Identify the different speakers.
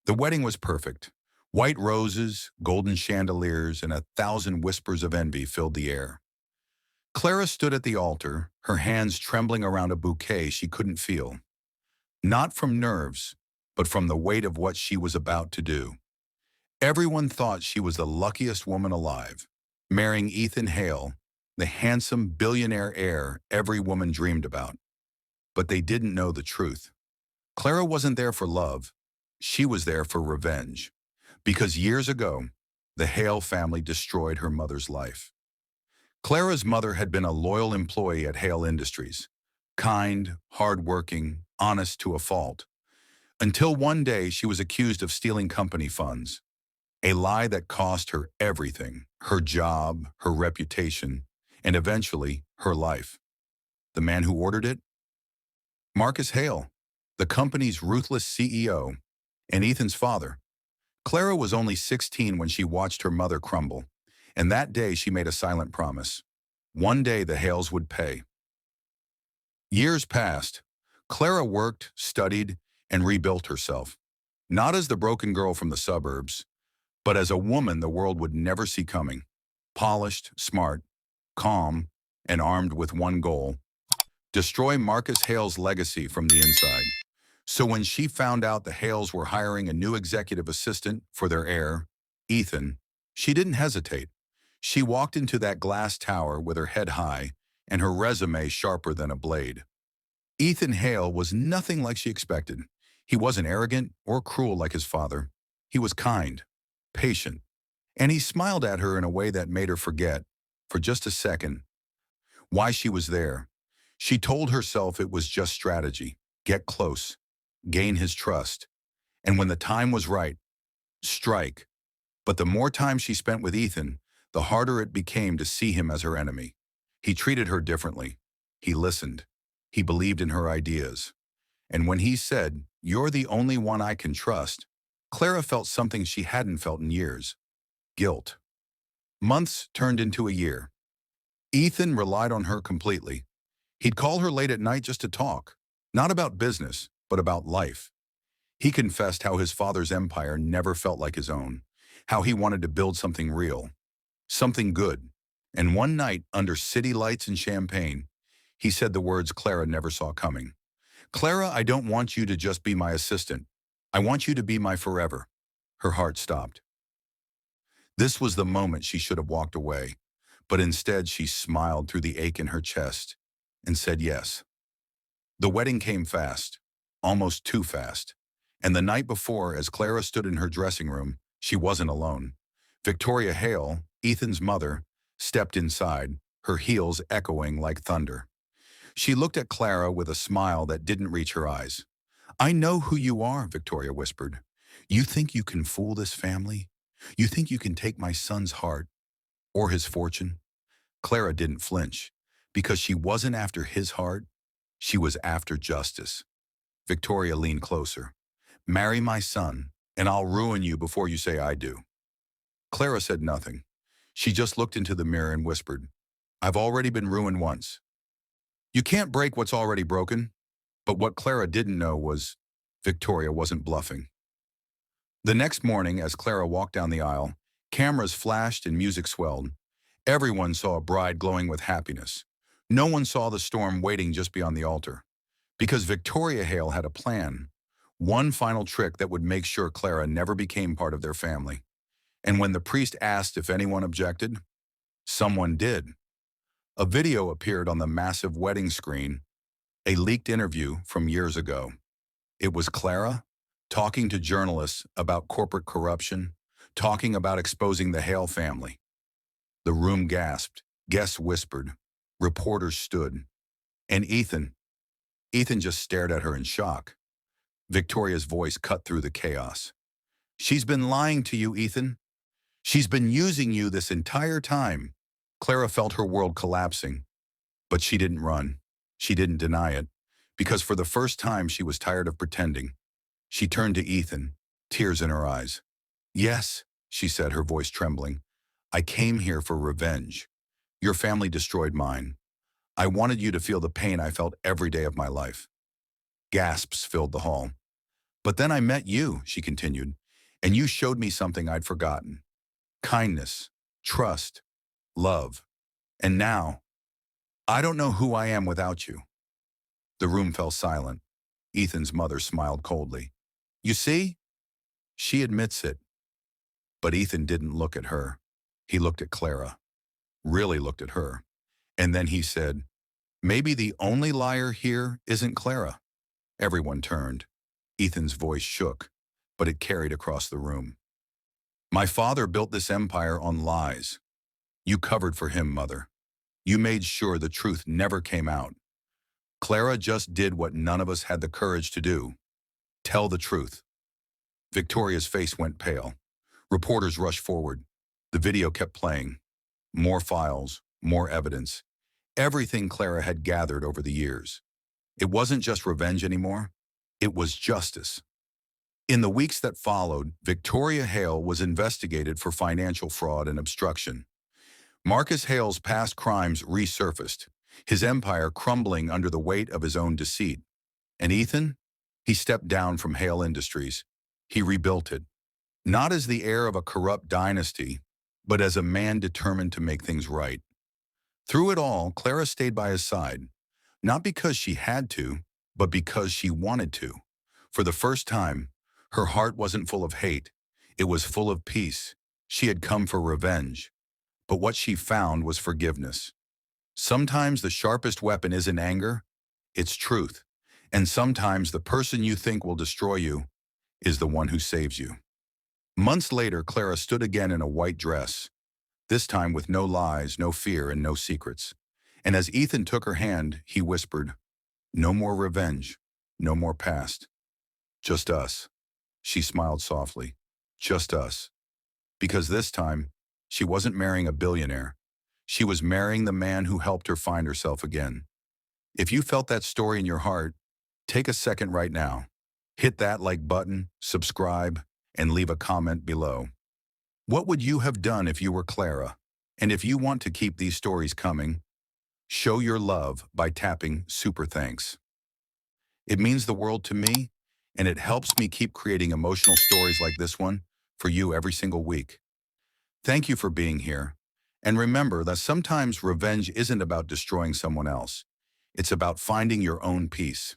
Speaker 1: The wedding was perfect. White roses, golden chandeliers, and 1,000 whispers of envy filled the air. Clara stood at the altar, her hands trembling around a bouquet she couldn't feel. Not from nerves, but from the weight of what she was about to do. Everyone thought she was the luckiest woman alive, marrying Ethan Hale, the handsome billionaire heir every woman dreamed about. But they didn't know the truth. Clara wasn't there for love. She was there for revenge. Because years ago, the Hale family destroyed her mother's life. Clara's mother had been a loyal employee at Hale Industries, kind, hardworking, honest to a fault, until one day she was accused of stealing company funds, a lie that cost her everything, her job, her reputation, and eventually her life. The man who ordered it? Marcus Hale, the company's ruthless CEO, and Ethan's father. Clara was only 16 when she watched her mother crumble, and that day she made a silent promise. One day the Hales would pay. Years passed. Clara worked, studied, and rebuilt herself. Not as the broken girl from the suburbs, but as a woman the world would never see coming. Polished, smart, calm, and armed with one goal: destroy Marcus Hale's legacy from the inside. So when she found out the Hales were hiring a new executive assistant for their heir, Ethan, she didn't hesitate. She walked into that glass tower with her head high and her resume sharper than a blade. Ethan Hale was nothing like she expected. He wasn't arrogant or cruel like his father. He was kind, patient, and he smiled at her in a way that made her forget, for just a second, why she was there. She told herself it was just strategy: get close, gain his trust, and when the time was right, strike. But the more time she spent with Ethan, the harder it became to see him as her enemy. He treated her differently. He listened. He believed in her ideas. And when he said, "You're the only one I can trust," Clara felt something she hadn't felt in years: guilt. Months turned into a year. Ethan relied on her completely. He'd call her late at night just to talk, not about business, but about life. He confessed how his father's empire never felt like his own, how he wanted to build something real, something good. And one night, under city lights and champagne, he said the words Clara never saw coming. "Clara, I don't want you to just be my assistant. I want you to be my forever." Her heart stopped. This was the moment she should have walked away, but instead she smiled through the ache in her chest and said yes. The wedding came fast, almost too fast. And the night before, as Clara stood in her dressing room, she wasn't alone. Victoria Hale, Ethan's mother, stepped inside, her heels echoing like thunder. She looked at Clara with a smile that didn't reach her eyes. "I know who you are," Victoria whispered. "You think you can fool this family? You think you can take my son's heart or his fortune?" Clara didn't flinch, because she wasn't after his heart. She was after justice. Victoria leaned closer. "Marry my son, and I'll ruin you before you say I do." Clara said nothing. She just looked into the mirror and whispered, "I've already been ruined once." You can't break what's already broken. But what Clara didn't know was Victoria wasn't bluffing. The next morning, as Clara walked down the aisle, cameras flashed and music swelled. Everyone saw a bride glowing with happiness. No one saw the storm waiting just beyond the altar. Because Victoria Hale had a plan. One final trick that would make sure Clara never became part of their family. And when the priest asked if anyone objected, someone did. A video appeared on the massive wedding screen, a leaked interview from years ago. It was Clara talking to journalists about corporate corruption, talking about exposing the Hale family. The room gasped, guests whispered, reporters stood. And Ethan just stared at her in shock. Victoria's voice cut through the chaos. "She's been lying to you, Ethan. She's been using you this entire time." Clara felt her world collapsing, but she didn't run. She didn't deny it, because for the first time she was tired of pretending. She turned to Ethan, tears in her eyes. "Yes," she said, her voice trembling. "I came here for revenge. Your family destroyed mine. I wanted you to feel the pain I felt every day of my life." Gasps filled the hall. But then I met you, she continued, and you showed me something I'd forgotten. Kindness, trust, love. And now, I don't know who I am without you. The room fell silent. Ethan's mother smiled coldly. You see? She admits it. But Ethan didn't look at her. He looked at Clara. Really looked at her. And then he said, maybe the only liar here isn't Clara. Everyone turned. Ethan's voice shook, but it carried across the room. My father built this empire on lies. You covered for him, Mother. You made sure the truth never came out. Clara just did what none of us had the courage to do. Tell the truth. Victoria's face went pale. Reporters rushed forward. The video kept playing. More files, more evidence. Everything Clara had gathered over the years. It wasn't just revenge anymore. It was justice. In the weeks that followed, Victoria Hale was investigated for financial fraud and obstruction. Marcus Hale's past crimes resurfaced, his empire crumbling under the weight of his own deceit. And Ethan? He stepped down from Hale Industries. He rebuilt it, not as the heir of a corrupt dynasty, but as a man determined to make things right. Through it all, Clara stayed by his side, not because she had to, but because she wanted to. For the first time, her heart wasn't full of hate. It was full of peace. She had come for revenge. But what she found was forgiveness. Sometimes the sharpest weapon isn't anger, it's truth. And sometimes the person you think will destroy you is the one who saves you. Months later, Clara stood again in a white dress, this time with no lies, no fear, and no secrets. And as Ethan took her hand, he whispered, no more revenge, no more past. Just us. She smiled softly. Just us. Because this time, she wasn't marrying a billionaire. She was marrying the man who helped her find herself again. If you felt that story in your heart, take a second right now. Hit that like button, subscribe, and leave a comment below. What would you have done if you were Clara? And if you want to keep these stories coming, show your love by tapping Super Thanks. It means the world to me, and it helps me keep creating emotional stories like this one for you every single week. Thank you for being here. And remember that sometimes revenge isn't about destroying someone else. It's about finding your own peace.